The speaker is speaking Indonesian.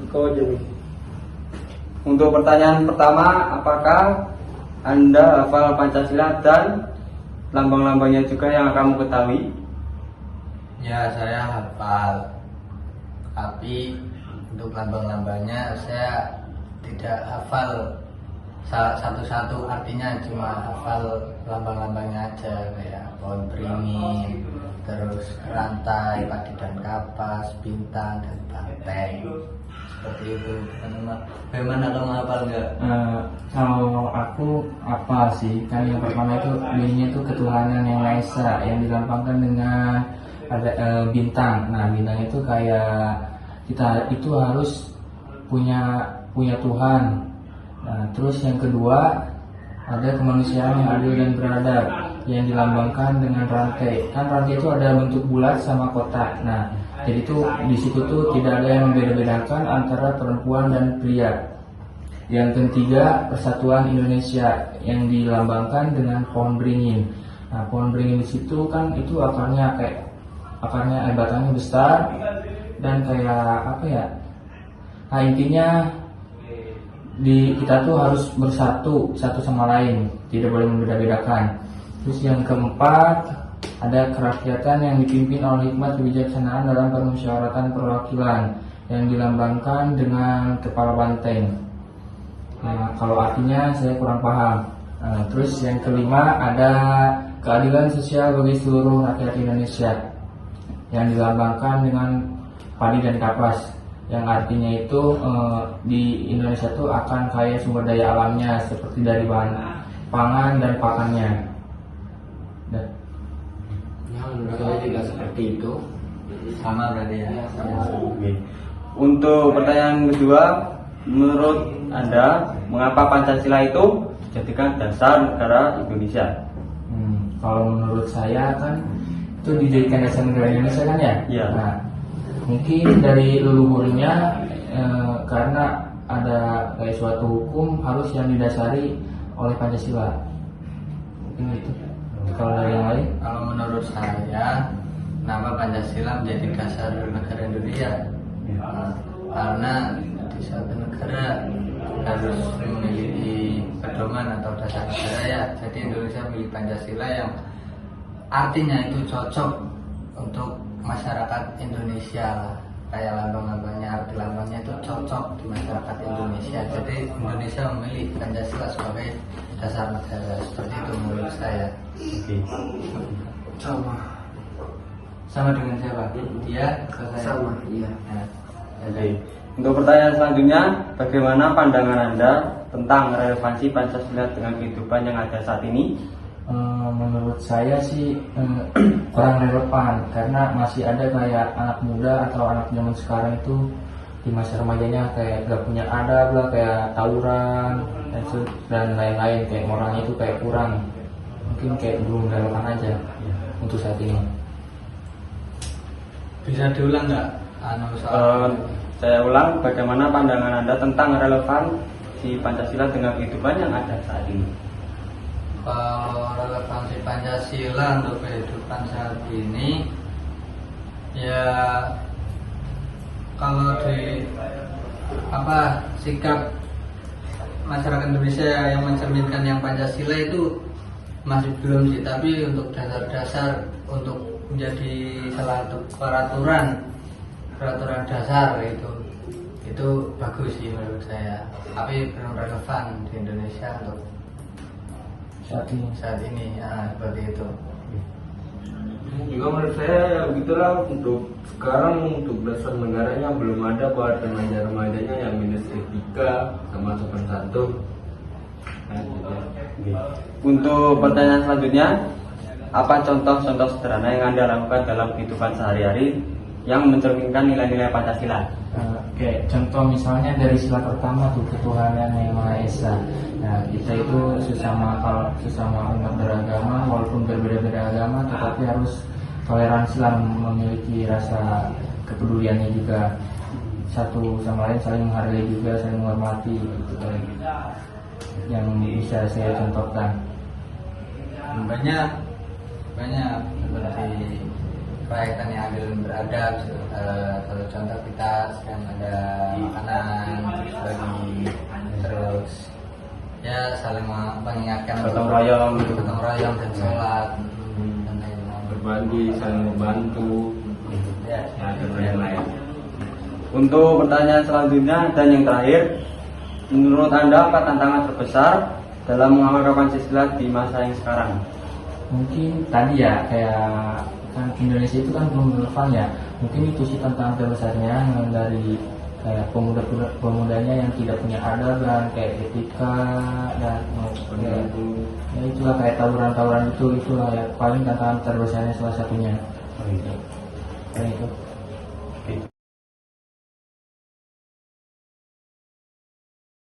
kau aja nih. Untuk pertanyaan pertama, apakah Anda hafal Pancasila dan lambang-lambangnya juga yang kamu ketahui? Ya, saya hafal. Tapi untuk lambang-lambangnya saya tidak hafal satu-satu, artinya cuma hafal lambang-lambangnya aja, kayak pohon beringin, terus rantai, padi dan kapas, bintang dan banteng. Seperti itu. Bagaimana kamu hafal enggak? Kalau aku apa sih, kan yang pertama itu bunyinya itu ketuhanan yang Maha Esa yang dilambangkan dengan ada bintang. Nah, bintang itu kayak kita itu harus punya Tuhan. Nah, terus yang kedua ada kemanusiaan yang adil dan beradab yang dilambangkan dengan rantai. Kan rantai itu ada bentuk bulat sama kotak. Nah, jadi itu di situ tuh tidak ada yang membeda-bedakan antara perempuan dan pria. Yang ketiga, persatuan Indonesia yang dilambangkan dengan pohon beringin. Nah, pohon beringin di situ kan itu batangnya besar dan kayak apa ya? Nah, intinya kita tuh harus bersatu satu sama lain, tidak boleh membeda-bedakan. Terus yang keempat, ada kerakyatan yang dipimpin oleh hikmat kebijaksanaan dalam permusyawaratan perwakilan yang dilambangkan dengan kepala banteng. Nah, kalau artinya saya kurang paham. Nah, terus yang kelima ada keadilan sosial bagi seluruh rakyat Indonesia yang dilambangkan dengan padi dan kapas, yang artinya itu di Indonesia tuh akan kaya sumber daya alamnya seperti dari bahan pangan dan pakannya. Ya, menurut saya juga seperti itu. Sama berarti ya. Oke. Untuk pertanyaan kedua, menurut Anda mengapa Pancasila itu dijadikan dasar negara Indonesia? Kalau menurut saya kan itu dijadikan dasar negara Indonesia kan ya? Iya. Nah, mungkin dari leluhurnya karena ada kayak suatu hukum harus yang didasari oleh Pancasila. Mungkin itu. Kalau dari yang lain? Kalau menurut saya, nama Pancasila menjadi dasar negara Indonesia. Karena di suatu negara harus memiliki pedoman atau dasar negara ya. Jadi Indonesia memiliki Pancasila yang artinya itu cocok untuk masyarakat Indonesia. Kayak lambang-lambangnya, arti lambangnya itu cocok di masyarakat Indonesia. Jadi Indonesia memilih Pancasila sebagai dasar negara. Seperti itu menurut saya. Oke. Sama dengan siapa? Dia atau saya? Sama, iya. Nah, Oke. Untuk pertanyaan selanjutnya, bagaimana pandangan Anda tentang relevansi Pancasila dengan kehidupan yang ada saat ini? Menurut saya sih kurang relevan karena masih ada kayak anak muda atau anak zaman sekarang itu di masa remajanya kayak gak punya adab lah, kayak tawuran dan lain-lain, kayak moralnya itu kayak kurang, mungkin kayak belum relevan aja untuk saat ini. bisa diulang nggak? Saya ulang, bagaimana pandangan Anda tentang relevansi Pancasila dengan kehidupan yang ada saat ini? Relevansi Pancasila untuk kehidupan saat ini ya, kalau di sikap masyarakat Indonesia yang mencerminkan yang Pancasila itu masih belum sih, tapi untuk dasar-dasar untuk menjadi salah satu peraturan dasar itu bagus sih menurut saya, tapi belum relevan di Indonesia untuk saat ini ya, seperti itu. Juga menurut saya ya begitulah, untuk sekarang untuk dasar negaranya belum ada buat remaja-remajanya yang minus etika sama sopan santun. Nah, gitu. Untuk pertanyaan selanjutnya, apa contoh-contoh sederhana yang Anda lakukan dalam kehidupan sehari-hari yang mencerminkan nilai-nilai Pancasila? Kayak contoh misalnya dari sila pertama tuh, ketuhanan yang Maha Esa. Nah, kita itu sesama umat beragama, walaupun berbeda-beda agama, tetapi harus toleransi lah, memiliki rasa kepeduliannya juga, satu sama lain saling menghargai juga, saling menghormati, gitu kan, yang bisa saya contohkan. Banyak seperti rayakan yang adil dan beradab. Kalau contoh kita sedang ada makanan terus bagi, terus ya saling mengingatkan Gotong royong. gotong royong dan sholat dan lain-lain. Berbagi, saling membantu, Ya, ya dan lain-lain. Untuk pertanyaan selanjutnya dan yang terakhir, menurut Anda apa tantangan terbesar dalam mengamalkan Pancasila di masa yang sekarang? Mungkin tadi ya kayak kan Indonesia itu kan belum relevan ya, mungkin itu sih tantangan terbesarnya yang dari kayak pemudanya yang tidak punya adab dan kayak etika dan kayak, ya itulah kayak tawuran-tawuran itulah ya paling tantangan terbesarnya salah satunya. Oh, gitu. Kayak itu.